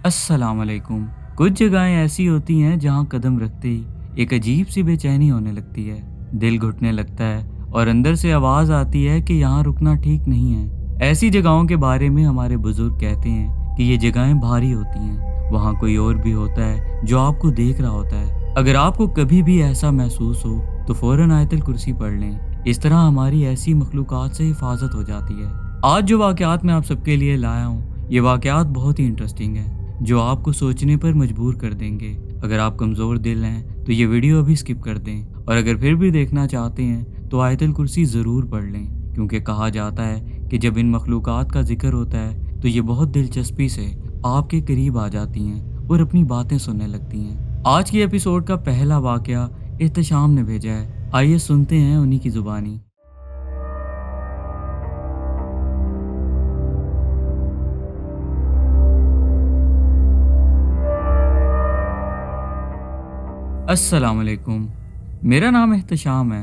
अस्सलाम वालेकुम। कुछ जगहें ऐसी होती हैं जहां कदम रखते ही एक अजीब सी बेचैनी होने लगती है। दिल घुटने लगता है और अंदर से आवाज़ आती है कि यहाँ रुकना ठीक नहीं है। ऐसी जगहों के बारे में हमारे बुजुर्ग कहते हैं कि ये जगहें भारी होती हैं। वहाँ कोई और भी होता है जो आपको देख रहा होता है। अगर आपको कभी भी ऐसा महसूस हो तो फ़ौरन आयतल कुर्सी पढ़ लें। इस तरह हमारी ऐसी मखलूक़ात से हिफाजत हो जाती है। आज जो वाक़यात मैं आप सबके लिए लाया हूँ, ये वाक़यात बहुत ही इंटरेस्टिंग है जो आपको सोचने पर मजबूर कर देंगे। अगर आप कमज़ोर दिल हैं तो ये वीडियो अभी स्किप कर दें, और अगर फिर भी देखना चाहते हैं तो आयतल कुर्सी ज़रूर पढ़ लें, क्योंकि कहा जाता है कि जब इन मखलूक़ात का जिक्र होता है तो ये बहुत दिलचस्पी से आपके करीब आ जाती हैं और अपनी बातें सुनने लगती हैं। आज की एपिसोड का पहला वाक़या एहतशाम ने भेजा है। आइए सुनते हैं उन्हीं की ज़ुबानी। अस्सलाम वालेकुम। मेरा नाम एहतशाम है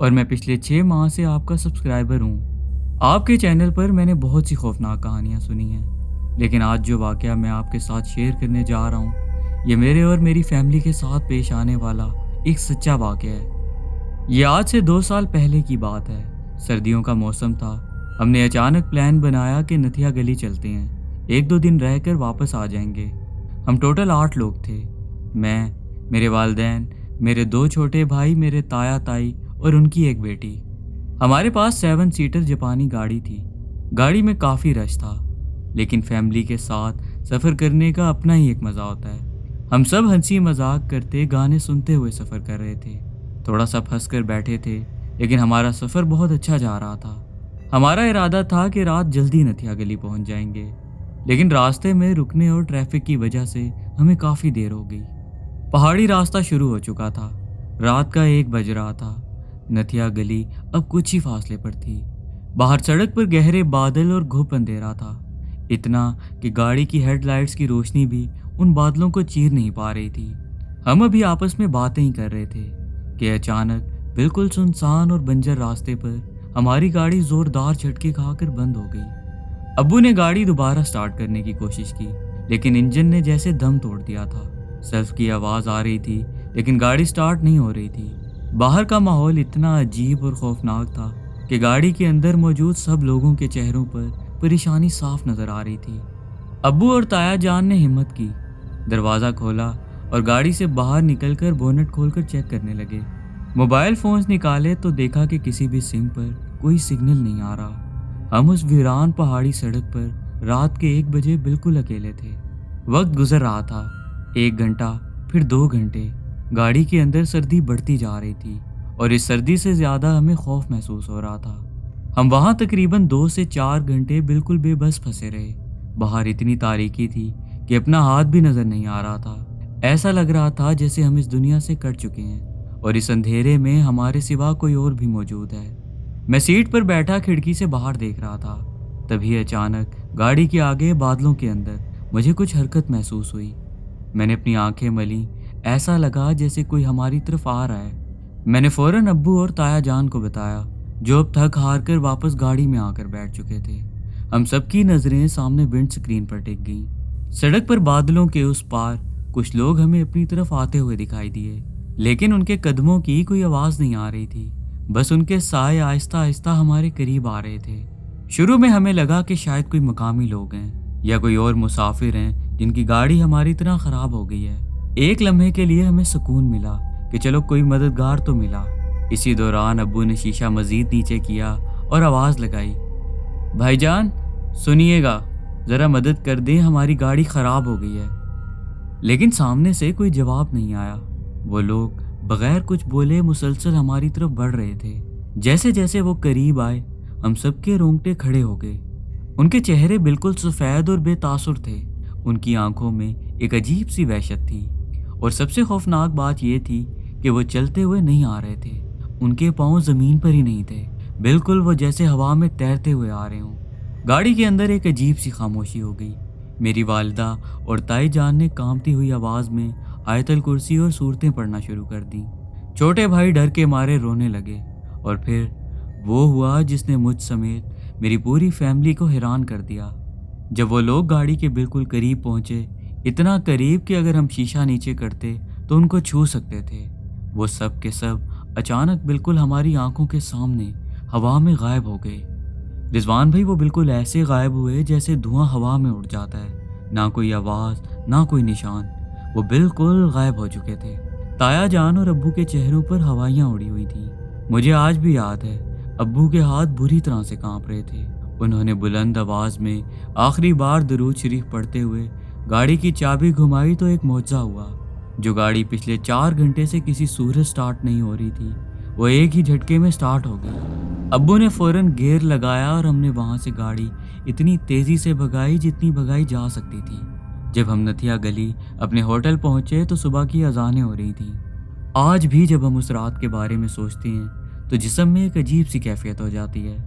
और मैं पिछले 6 माह से आपका सब्सक्राइबर हूँ। आपके चैनल पर मैंने बहुत सी खौफनाक कहानियाँ सुनी हैं, लेकिन आज जो वाक़या मैं आपके साथ शेयर करने जा रहा हूँ, ये मेरे और मेरी फैमिली के साथ पेश आने वाला एक सच्चा वाक़या है। ये आज से 2 साल पहले की बात है। सर्दियों का मौसम था। हमने अचानक प्लान बनाया कि नथिया गली चलते हैं, 1-2 दिन रहकर वापस आ जाएंगे। हम टोटल 8 लोग थे। मैं, मेरे वालिदैन, मेरे 2 छोटे भाई, मेरे ताया ताई और उनकी एक बेटी। हमारे पास 7 सीटर जापानी गाड़ी थी। गाड़ी में काफ़ी रश था, लेकिन फैमिली के साथ सफ़र करने का अपना ही एक मज़ा होता है। हम सब हंसी मजाक करते, गाने सुनते हुए सफ़र कर रहे थे। थोड़ा सा फंस कर बैठे थे, लेकिन हमारा सफ़र बहुत अच्छा जा रहा था। हमारा इरादा था कि रात जल्दी नथिया गली पहुँच जाएंगे, लेकिन रास्ते में रुकने और ट्रैफिक की वजह से हमें काफ़ी देर हो गई। पहाड़ी रास्ता शुरू हो चुका था। रात का 1 बज रहा था। नथिया गली अब कुछ ही फासले पर थी। बाहर सड़क पर गहरे बादल और घुप अंधेरा था, इतना कि गाड़ी की हेडलाइट्स की रोशनी भी उन बादलों को चीर नहीं पा रही थी। हम अभी आपस में बातें ही कर रहे थे कि अचानक बिल्कुल सुनसान और बंजर रास्ते पर हमारी गाड़ी जोरदार झटके खाकर बंद हो गई। अब्बू ने गाड़ी दोबारा स्टार्ट करने की कोशिश की, लेकिन इंजन ने जैसे दम तोड़ दिया था। सेल्फ की आवाज़ आ रही थी, लेकिन गाड़ी स्टार्ट नहीं हो रही थी। बाहर का माहौल इतना अजीब और खौफनाक था कि गाड़ी के अंदर मौजूद सब लोगों के चेहरों पर परेशानी साफ नज़र आ रही थी। अब्बू और ताया जान ने हिम्मत की, दरवाज़ा खोला और गाड़ी से बाहर निकलकर बोनट खोलकर चेक करने लगे। मोबाइल फ़ोन्स निकाले तो देखा कि किसी भी सिम पर कोई सिग्नल नहीं आ रहा। हम उस वीरान पहाड़ी सड़क पर रात के 1 बजे बिल्कुल अकेले थे। वक्त गुजर रहा था। 1 घंटा, फिर 2 घंटे। गाड़ी के अंदर सर्दी बढ़ती जा रही थी और इस सर्दी से ज़्यादा हमें खौफ महसूस हो रहा था। हम वहाँ तकरीबन 2 से 4 घंटे बिल्कुल बेबस फंसे रहे। बाहर इतनी तारीकी थी कि अपना हाथ भी नज़र नहीं आ रहा था। ऐसा लग रहा था जैसे हम इस दुनिया से कट चुके हैं और इस अंधेरे में हमारे सिवा कोई और भी मौजूद है। मैं सीट पर बैठा खिड़की से बाहर देख रहा था। तभी अचानक गाड़ी के आगे बादलों के अंदर मुझे कुछ हरकत महसूस हुई। मैंने अपनी आंखें मली। ऐसा लगा जैसे कोई हमारी तरफ आ रहा है। मैंने फौरन अब्बू और ताया जान को बताया, जो अब थक हार कर वापस गाड़ी में आकर बैठ चुके थे। हम सबकी नज़रें सामने विंड स्क्रीन पर टिक गईं। सड़क पर बादलों के उस पार कुछ लोग हमें अपनी तरफ आते हुए दिखाई दिए, लेकिन उनके कदमों की कोई आवाज़ नहीं आ रही थी। बस उनके साए आहिस्ता आहिस्ता हमारे करीब आ रहे थे। शुरू में हमें लगा कि शायद कोई मकामी लोग हैं या कोई और मुसाफिर हैं जिनकी गाड़ी हमारी तरह ख़राब हो गई है। एक लम्हे के लिए हमें सुकून मिला कि चलो कोई मददगार तो मिला। इसी दौरान अब्बू ने शीशा मज़ीद नीचे किया और आवाज़ लगाई, भाईजान सुनिएगा, ज़रा मदद कर दें, हमारी गाड़ी ख़राब हो गई है। लेकिन सामने से कोई जवाब नहीं आया। वो लोग बगैर कुछ बोले मुसलसल हमारी तरफ बढ़ रहे थे। जैसे जैसे वो करीब आए, हम सबके रोंगटे खड़े हो गए। उनके चेहरे बिल्कुल सफ़ेद और बेतासुर थे। उनकी आंखों में एक अजीब सी वहशत थी, और सबसे खौफनाक बात यह थी कि वो चलते हुए नहीं आ रहे थे। उनके पाँव ज़मीन पर ही नहीं थे, बिल्कुल वो जैसे हवा में तैरते हुए आ रहे हों। गाड़ी के अंदर एक अजीब सी खामोशी हो गई। मेरी वालिदा और ताई जान ने कांपती हुई आवाज़ में आयतल कुर्सी और सूरतें पढ़ना शुरू कर दी। छोटे भाई डर के मारे रोने लगे, और फिर वो हुआ जिसने मुझ समेत मेरी पूरी फैमिली को हैरान कर दिया। जब वो लोग गाड़ी के बिल्कुल करीब पहुंचे, इतना करीब कि अगर हम शीशा नीचे करते तो उनको छू सकते थे। वो सब के सब अचानक बिल्कुल हमारी आंखों के सामने हवा में गायब हो गए। रिजवान भाई, वो बिल्कुल ऐसे गायब हुए जैसे धुआं हवा में उड़ जाता है। ना कोई आवाज़, ना कोई निशान, वो बिल्कुल गायब हो चुके थे। ताया जान और अब्बू के चेहरों पर हवाइयाँ उड़ी हुई थी। मुझे आज भी याद है, अब्बू के हाथ बुरी तरह से कांप रहे थे। उन्होंने बुलंद आवाज़ में आखिरी बार दरूद शरीफ पढ़ते हुए गाड़ी की चाबी घुमाई तो एक मौजज़ा हुआ। जो गाड़ी पिछले 4 घंटे से किसी सूरत स्टार्ट नहीं हो रही थी, वो एक ही झटके में स्टार्ट हो गई। अब्बू ने फ़ौरन गियर लगाया और हमने वहाँ से गाड़ी इतनी तेज़ी से भगाई जितनी भगाई जा सकती थी। जब हम नथिया गली अपने होटल पहुँचे तो सुबह की अजानें हो रही थी। आज भी जब हम उस रात के बारे में सोचते हैं तो जिस्म में एक अजीब सी कैफियत हो जाती है।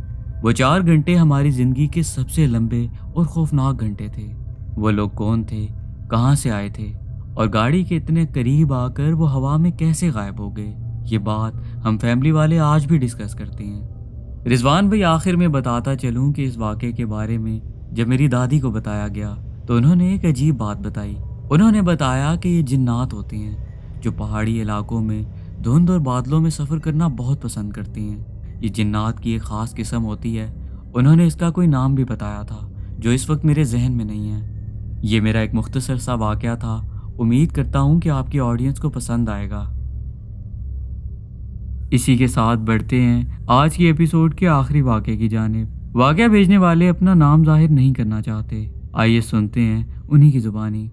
वो 4 घंटे हमारी ज़िंदगी के सबसे लंबे और खौफनाक घंटे थे। वो लोग कौन थे, कहाँ से आए थे और गाड़ी के इतने करीब आकर वो हवा में कैसे गायब हो गए, ये बात हम फैमिली वाले आज भी डिस्कस करते हैं। रिजवान भाई, आखिर में बताता चलूँ कि इस वाक़े के बारे में जब मेरी दादी को बताया गया तो उन्होंने एक अजीब बात बताई। उन्होंने बताया कि ये जिन्नात होते हैं जो पहाड़ी इलाकों में धुंध और बादलों में सफ़र करना बहुत पसंद करती हैं। ये जिन्नात की एक ख़ास किस्म होती है। उन्होंने इसका कोई नाम भी बताया था जो इस वक्त मेरे जहन में नहीं है। ये मेरा एक मुख्तसर सा वाक़या था। उम्मीद करता हूँ कि आपकी ऑडियंस को पसंद आएगा। इसी के साथ बढ़ते हैं आज की एपिसोड के आखिरी वाक़े की जानिब। वाक़या भेजने वाले अपना नाम जाहिर नहीं करना चाहते। आइए सुनते हैं उन्हीं की ज़ुबानी।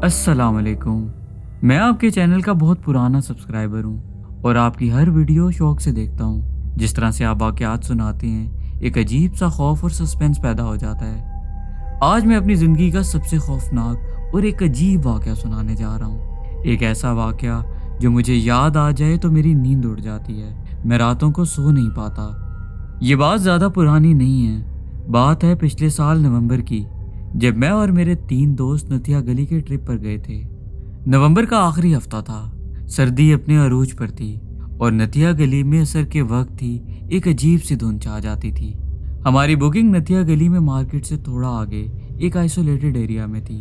अस्सलाम वालेकुम। मैं आपके चैनल का बहुत पुराना सब्सक्राइबर हूँ और आपकी हर वीडियो शौक से देखता हूँ। जिस तरह से आप वाक़यात सुनाते हैं, एक अजीब सा खौफ और सस्पेंस पैदा हो जाता है। आज मैं अपनी ज़िंदगी का सबसे खौफनाक और एक अजीब वाक़या सुनाने जा रहा हूँ। एक ऐसा वाक़या जो मुझे याद आ जाए तो मेरी नींद उड़ जाती है, मैं रातों को सो नहीं पाता। ये बात ज़्यादा पुरानी नहीं है, बात है पिछले साल नवंबर की, जब मैं और मेरे 3 दोस्त नथिया गली के ट्रिप पर गए थे। नवंबर का आखिरी हफ्ता था, सर्दी अपने अरूज पर थी और नथिया गली में असर के वक्त थी एक अजीब सी धुंध छा जाती थी। हमारी बुकिंग नथिया गली में मार्केट से थोड़ा आगे एक आइसोलेटेड एरिया में थी।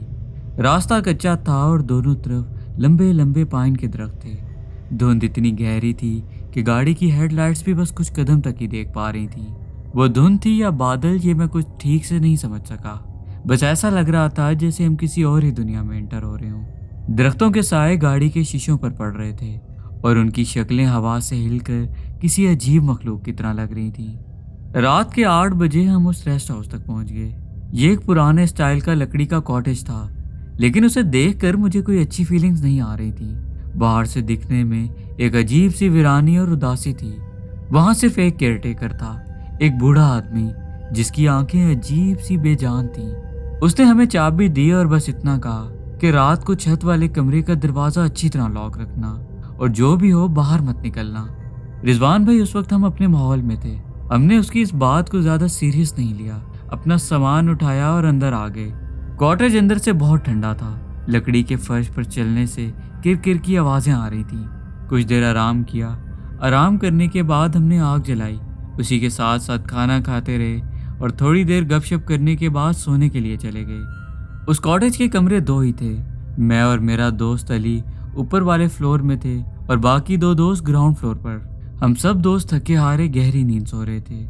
रास्ता कच्चा था और दोनों तरफ लंबे लंबे पाइन के दरख्त थे। धुंध इतनी गहरी थी कि गाड़ी की हेडलाइट्स भी बस कुछ कदम तक ही देख पा रही थी। वो धुंध थी या बादल, ये मैं कुछ ठीक से नहीं समझ सका। बस ऐसा लग रहा था जैसे हम किसी और ही दुनिया में एंटर हो रहे हों। दरख्तों के साए गाड़ी के शीशों पर पड़ रहे थे और उनकी शक्लें हवा से हिलकर किसी अजीब मखलूक की तरह लग रही थी। रात के 8 बजे हम उस रेस्ट हाउस तक पहुंच गए। ये एक पुराने स्टाइल का लकड़ी का कॉटेज था, लेकिन उसे देखकर मुझे कोई अच्छी फीलिंग्स नहीं आ रही थी। बाहर से दिखने में एक अजीब सी वीरानी और उदासी थी। वहाँ सिर्फ एक केयरटेकर था, एक बूढ़ा आदमी जिसकी आंखें अजीब सी बेजान थीं। उसने हमें चाबी दी और बस इतना कहा कि रात को छत वाले कमरे का दरवाज़ा अच्छी तरह लॉक रखना और जो भी हो बाहर मत निकलना। रिजवान भाई, उस वक्त हम अपने माहौल में थे। हमने उसकी इस बात को ज़्यादा सीरियस नहीं लिया, अपना सामान उठाया और अंदर आ गए। कॉटेज अंदर से बहुत ठंडा था। लकड़ी के फर्श पर चलने से किरकिर की आवाज़ें आ रही थीं। कुछ देर आराम किया। आराम करने के बाद हमने आग जलाई, उसी के साथ साथ खाना खाते रहे और थोड़ी देर गपशप करने के बाद सोने के लिए चले गए। उस कॉटेज के कमरे 2 ही थे। मैं और मेरा दोस्त अली ऊपर वाले फ्लोर में थे और बाकी 2 दोस्त ग्राउंड फ्लोर पर। हम सब दोस्त थके हारे गहरी नींद सो रहे थे।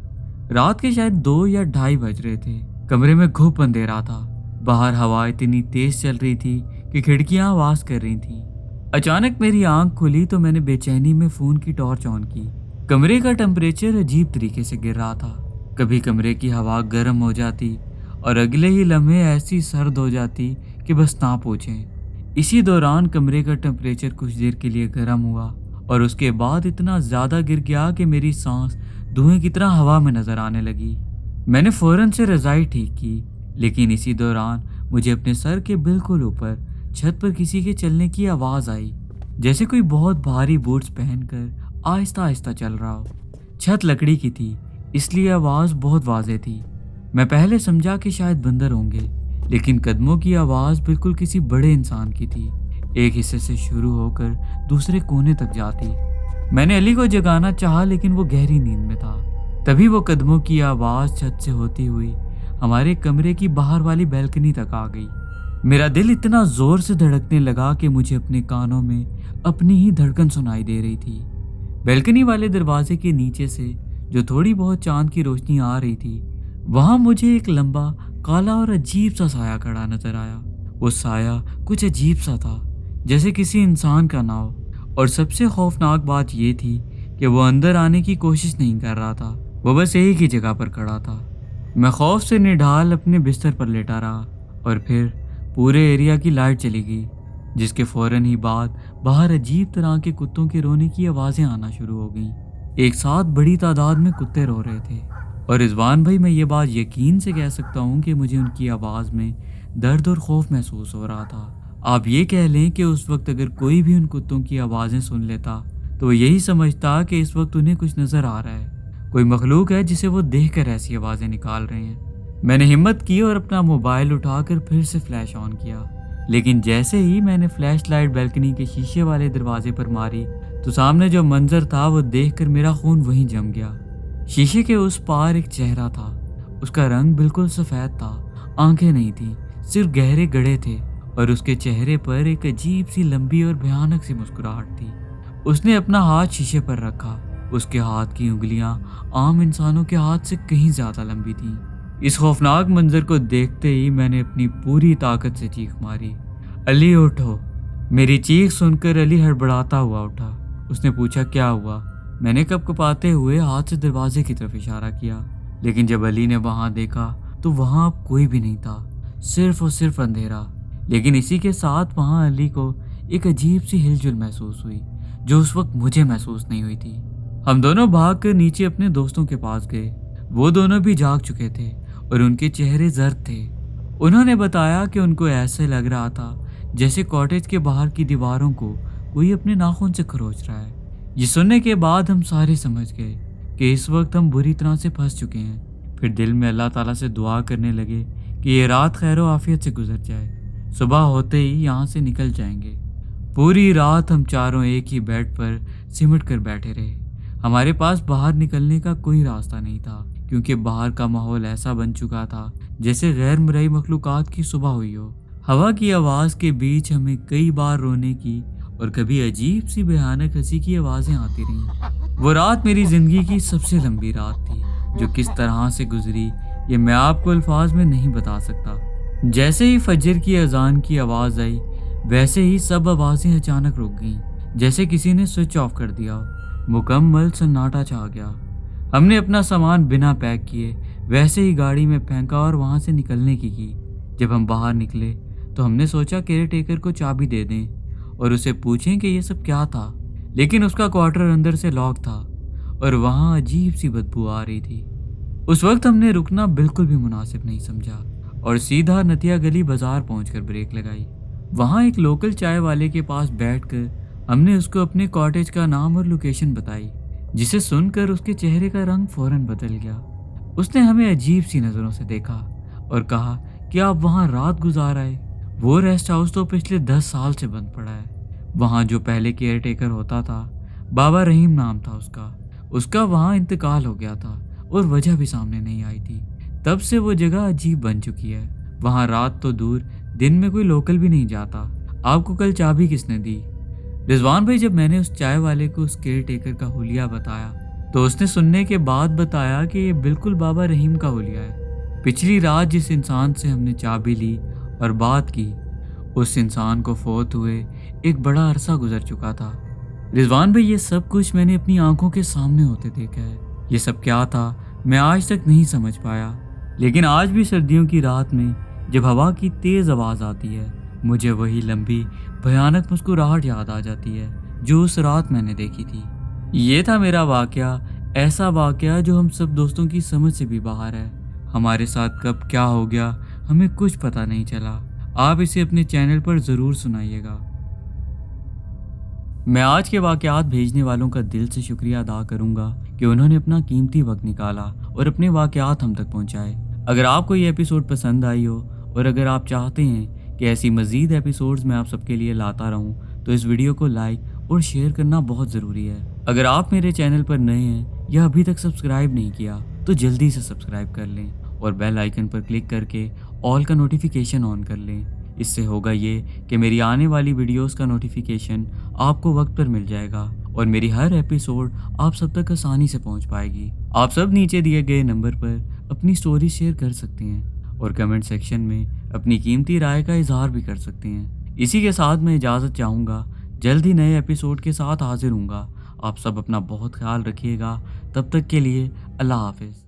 रात के शायद 2 या 2:30 बज रहे थे। कमरे में घुप अंधेरा था। बाहर हवा इतनी तेज चल रही थी कि खिड़कियां आवाज कर रही थीं। अचानक मेरी आंख खुली तो मैंने बेचैनी में फ़ोन की टॉर्च ऑन की। कमरे का टेम्परेचर अजीब तरीके से गिर रहा था। कभी कमरे की हवा गर्म हो जाती और अगले ही लम्हे ऐसी सर्द हो जाती कि बस ना पूछें। इसी दौरान कमरे का टेम्परेचर कुछ देर के लिए गर्म हुआ और उसके बाद इतना ज़्यादा गिर गया कि मेरी सांस धुएं की तरह हवा में नज़र आने लगी। मैंने फ़ौरन से रज़ाई ठीक की, लेकिन इसी दौरान मुझे अपने सर के बिल्कुल ऊपर छत पर किसी के चलने की आवाज़ आई, जैसे कोई बहुत भारी बूट्स पहनकर आहिस्ता आहिस्ता चल रहा हो। छत लकड़ी की थी, इसलिए आवाज़ बहुत वाज़ेह थी। मैं पहले समझा कि शायद बंदर होंगे, लेकिन कदमों की आवाज़ बिल्कुल किसी बड़े इंसान की थी। एक हिस्से से शुरू होकर दूसरे कोने तक जाती। میں نے علی کو جگانا چاہا لیکن وہ گہری نیند میں تھا۔ تبھی وہ قدموں کی آواز چھت سے ہوتی ہوئی ہمارے کمرے کی باہر والی بیلکنی تک آ گئی۔ میرا دل اتنا زور سے دھڑکنے لگا کہ مجھے اپنے کانوں میں اپنی ہی دھڑکن سنائی دے رہی تھی۔ بیلکنی والے دروازے کے نیچے سے جو تھوڑی بہت چاند کی روشنی آ رہی تھی، وہاں مجھے ایک لمبا کالا اور عجیب سا سایہ کھڑا نظر آیا۔ وہ سایہ کچھ عجیب سا تھا، جیسے کسی انسان کا نہ ہو، اور سب سے خوفناک بات یہ تھی کہ وہ اندر آنے کی کوشش نہیں کر رہا تھا، وہ بس ایک ہی جگہ پر کھڑا تھا۔ میں خوف سے نڈھال اپنے بستر پر لیٹا رہا، اور پھر پورے ایریا کی لائٹ چلی گئی، جس کے فوراً ہی بعد باہر عجیب طرح کے کتوں کے رونے کی آوازیں آنا شروع ہو گئیں۔ ایک ساتھ بڑی تعداد میں کتے رو رہے تھے، اور رضوان بھائی میں یہ بات یقین سے کہہ سکتا ہوں کہ مجھے ان کی آواز میں درد اور خوف محسوس ہو رہا تھا۔ آپ یہ کہہ لیں کہ اس وقت اگر کوئی بھی ان کتوں کی آوازیں سن لیتا تو وہ یہی سمجھتا کہ اس وقت انہیں کچھ نظر آ رہا ہے، کوئی مخلوق ہے جسے وہ دیکھ کر ایسی آوازیں نکال رہے ہیں۔ میں نے ہمت کی اور اپنا موبائل اٹھا کر پھر سے فلیش آن کیا، لیکن جیسے ہی میں نے فلیش لائٹ بیلکنی کے شیشے والے دروازے پر ماری تو سامنے جو منظر تھا وہ دیکھ کر میرا خون وہیں جم گیا۔ شیشے کے اس پار ایک چہرہ تھا، اس کا رنگ بالکل سفید تھا، آنکھیں نہیں تھیں، صرف گہرے گڑھے تھے، اور اس کے چہرے پر ایک عجیب سی لمبی اور بھیانک سی مسکراہٹ تھی۔ اس نے اپنا ہاتھ شیشے پر رکھا، اس کے ہاتھ کی انگلیاں عام انسانوں کے ہاتھ سے کہیں زیادہ لمبی تھیں۔ اس خوفناک منظر کو دیکھتے ہی میں نے اپنی پوری طاقت سے چیخ ماری، علی اٹھو! میری چیخ سن کر علی ہڑبڑاتا ہوا اٹھا۔ اس نے پوچھا کیا ہوا؟ میں نے کپ کپاتے ہوئے ہاتھ سے دروازے کی طرف اشارہ کیا، لیکن جب علی نے وہاں دیکھا تو وہاں اب کوئی بھی نہیں تھا، صرف اور صرف اندھیرا۔ لیکن اسی کے ساتھ وہاں علی کو ایک عجیب سی ہلچل محسوس ہوئی جو اس وقت مجھے محسوس نہیں ہوئی تھی۔ ہم دونوں بھاگ کر نیچے اپنے دوستوں کے پاس گئے۔ وہ دونوں بھی جاگ چکے تھے اور ان کے چہرے زرد تھے۔ انہوں نے بتایا کہ ان کو ایسے لگ رہا تھا جیسے کاٹیج کے باہر کی دیواروں کو کوئی اپنے ناخن سے کھروچ رہا ہے۔ یہ سننے کے بعد ہم سارے سمجھ گئے کہ اس وقت ہم بری طرح سے پھنس چکے ہیں۔ پھر دل میں اللہ تعالیٰ سے دعا کرنے لگے کہ یہ رات خیر و عافیت سے گزر جائے، صبح ہوتے ہی یہاں سے نکل جائیں گے۔ پوری رات ہم چاروں ایک ہی بیڈ پر سمٹ کر بیٹھے رہے۔ ہمارے پاس باہر نکلنے کا کوئی راستہ نہیں تھا، کیونکہ باہر کا ماحول ایسا بن چکا تھا جیسے غیر مرئی مخلوقات کی صبح ہوئی ہو۔ ہوا کی آواز کے بیچ ہمیں کئی بار رونے کی اور کبھی عجیب سی بھیانک ہنسی کی آوازیں آتی رہیں۔ وہ رات میری زندگی کی سب سے لمبی رات تھی، جو کس طرح سے گزری یہ میں آپ کو الفاظ میں نہیں بتا سکتا۔ جیسے ہی فجر کی اذان کی آواز آئی، ویسے ہی سب آوازیں اچانک رک گئیں، جیسے کسی نے سوئچ آف کر دیا ہو۔ مکمل سناٹا چھا گیا۔ ہم نے اپنا سامان بنا پیک کیے ویسے ہی گاڑی میں پھینکا اور وہاں سے نکلنے کی۔ جب ہم باہر نکلے تو ہم نے سوچا کیئر ٹیکر کو چابی دے دیں اور اسے پوچھیں کہ یہ سب کیا تھا، لیکن اس کا کوارٹر اندر سے لاک تھا اور وہاں عجیب سی بدبو آ رہی تھی۔ اس وقت ہم نے رکنا بالکل بھی مناسب نہیں سمجھا اور سیدھا نتیا گلی بازار پہنچ کر بریک لگائی۔ وہاں ایک لوکل چائے والے کے پاس بیٹھ کر ہم نے اس کو اپنے کاٹیج کا نام اور لوکیشن بتائی، جسے سن کر اس کے چہرے کا رنگ فوراً بدل گیا۔ اس نے ہمیں عجیب سی نظروں سے دیکھا اور کہا کہ آپ وہاں رات گزار آئے؟ وہ ریسٹ ہاؤس تو پچھلے 10 سال سے بند پڑا ہے۔ وہاں جو پہلے کیئر ٹیکر ہوتا تھا، بابا رحیم نام تھا اس کا وہاں انتقال ہو گیا تھا اور وجہ بھی سامنے نہیں آئی تھی۔ تب سے وہ جگہ عجیب بن چکی ہے۔ وہاں رات تو دور، دن میں کوئی لوکل بھی نہیں جاتا۔ آپ کو کل چابی کس نے دی؟ رضوان بھائی، جب میں نے اس چائے والے کو اس کیئر ٹیکر کا حلیہ بتایا تو اس نے سننے کے بعد بتایا کہ یہ بالکل بابا رحیم کا حلیہ ہے۔ پچھلی رات جس انسان سے ہم نے چابی لی اور بات کی، اس انسان کو فوت ہوئے ایک بڑا عرصہ گزر چکا تھا۔ رضوان بھائی، یہ سب کچھ میں نے اپنی آنکھوں کے سامنے ہوتے دیکھا ہے۔ یہ سب کیا تھا میں آج تک نہیں سمجھ پایا، لیکن آج بھی سردیوں کی رات میں جب ہوا کی تیز آواز آتی ہے، مجھے وہی لمبی بھیانک مسکراہٹ یاد آ جاتی ہے جو اس رات میں نے دیکھی تھی۔ یہ تھا میرا واقعہ، ایسا واقعہ جو ہم سب دوستوں کی سمجھ سے بھی باہر ہے۔ ہمارے ساتھ کب کیا ہو گیا ہمیں کچھ پتہ نہیں چلا۔ آپ اسے اپنے چینل پر ضرور سنائیے گا۔ میں آج کے واقعات بھیجنے والوں کا دل سے شکریہ ادا کروں گا کہ انہوں نے اپنا قیمتی وقت نکالا اور اپنے واقعات ہم تک پہنچائے۔ اگر آپ کو یہ ایپیسوڈ پسند آئی ہو اور اگر آپ چاہتے ہیں کہ ایسی مزید ایپیسوڈز میں آپ سب کے لیے لاتا رہوں تو اس ویڈیو کو لائک اور شیئر کرنا بہت ضروری ہے۔ اگر آپ میرے چینل پر نئے ہیں یا ابھی تک سبسکرائب نہیں کیا تو جلدی سے سبسکرائب کر لیں اور بیل آئیکن پر کلک کر کے آل کا نوٹیفیکیشن آن کر لیں۔ اس سے ہوگا یہ کہ میری آنے والی ویڈیوز کا نوٹیفیکیشن آپ کو وقت پر مل جائے گا اور میری ہر ایپیسوڈ آپ سب تک آسانی سے پہنچ پائے گی۔ آپ سب نیچے دیے گئے نمبر پر اپنی سٹوری شیئر کر سکتے ہیں اور کمنٹ سیکشن میں اپنی قیمتی رائے کا اظہار بھی کر سکتے ہیں۔ اسی کے ساتھ میں اجازت چاہوں گا، جلد ہی نئے ایپیسوڈ کے ساتھ حاضر ہوں گا۔ آپ سب اپنا بہت خیال رکھیے گا، تب تک کے لیے اللہ حافظ۔